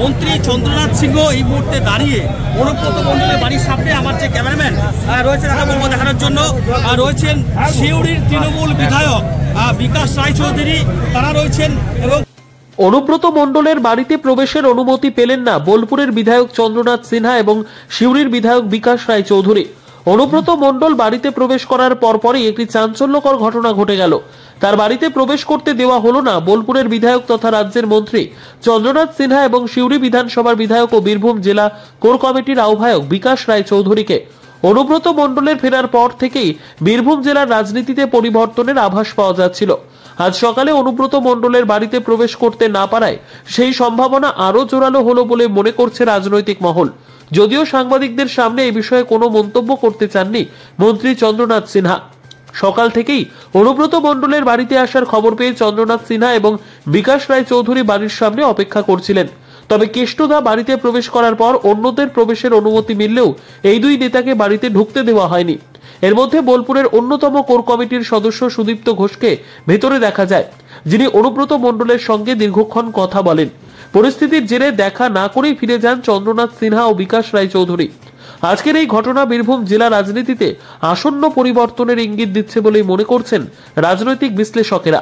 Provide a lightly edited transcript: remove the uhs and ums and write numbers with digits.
মন্ত্রী চন্দ্রনাথ সিংহ এই মুহূর্তে দাঁড়িয়ে অনুব্রত মণ্ডলের বাড়ির সামনে আমার যে ক্যামেরাম্যান রয়েছে তাকে বলবো দেখানোর জন্য রয়েছেন সিউড়ির তৃণমূল বিধায়ক বিকাশ রায়চৌধুরী, তারা রয়েছেন। এবং অনুব্রত মণ্ডলের বাড়িতে প্রবেশের অনুমতি পেলেন না বোলপুরের বিধায়ক চন্দ্রনাথ সিনহা এবং সিউড়ির বিধায়ক বিকাশ রায়চৌধুরী। অনুব্রত মণ্ডল বাড়িতে প্রবেশ করার পরপরই একটি চাঞ্চল্যকর ঘটনা ঘটে গেল। তার বাড়িতে প্রবেশ করতে দেওয়া হলো না বোলপুরের বিধায়ক তথা রাজ্যের মন্ত্রী চন্দ্রনাথ সিনহা এবং সিউড়ি বিধানসভার বিধায়ক ও বীরভূম জেলা কোর কমিটির আহ্বায়ক বিকাশ রায়চৌধুরীকে। অনুব্রত মণ্ডলের ফেরার পর থেকেই বীরভূম জেলার রাজনীতিতে পরিবর্তনের আভাস পাওয়া যাচ্ছিল। আজ সকালে অনুব্রত মণ্ডলের বাড়িতে প্রবেশ করতে না পারায় সেই সম্ভাবনা আরো জোরালো হলো বলে মনে করছে রাজনৈতিক মহল। যদিও সাংবাদিকদের সামনে এই বিষয়ে কোনো মন্তব্য করতে চাননি মন্ত্রী চন্দ্রনাথ সিনহা। সকাল থেকেই অনুব্রত মণ্ডলের বাড়িতে আসার খবর পেয়ে চন্দ্রনাথ সিনহা এবং বিকাশ রায়চৌধুরী বাড়ির সামনে অপেক্ষা করছিলেন। তবে কেষ্টদা বাড়িতে প্রবেশ করার পর অন্যদের প্রবেশের অনুমতি মিললেও এই দুই নেতাকে বাড়িতে ঢুকতে দেওয়া হয়নি। এর মধ্যে বোলপুরের অন্যতম কোর কমিটির সদস্য সুদীপ্ত ঘোষকে ভেতরে দেখা যায়, যিনি অনুব্রত মণ্ডলের সঙ্গে দীর্ঘক্ষণ কথা বলেন। পরিস্থিতির জেরে দেখা না করেই ফিরে যান চন্দ্রনাথ সিনহা ও বিকাশ রায়চৌধুরী। আজকের এই ঘটনা বীরভূম জেলা রাজনীতিতে আসন্ন পরিবর্তনের ইঙ্গিত দিচ্ছে বলেই মনে করছেন রাজনৈতিক বিশ্লেষকেরা।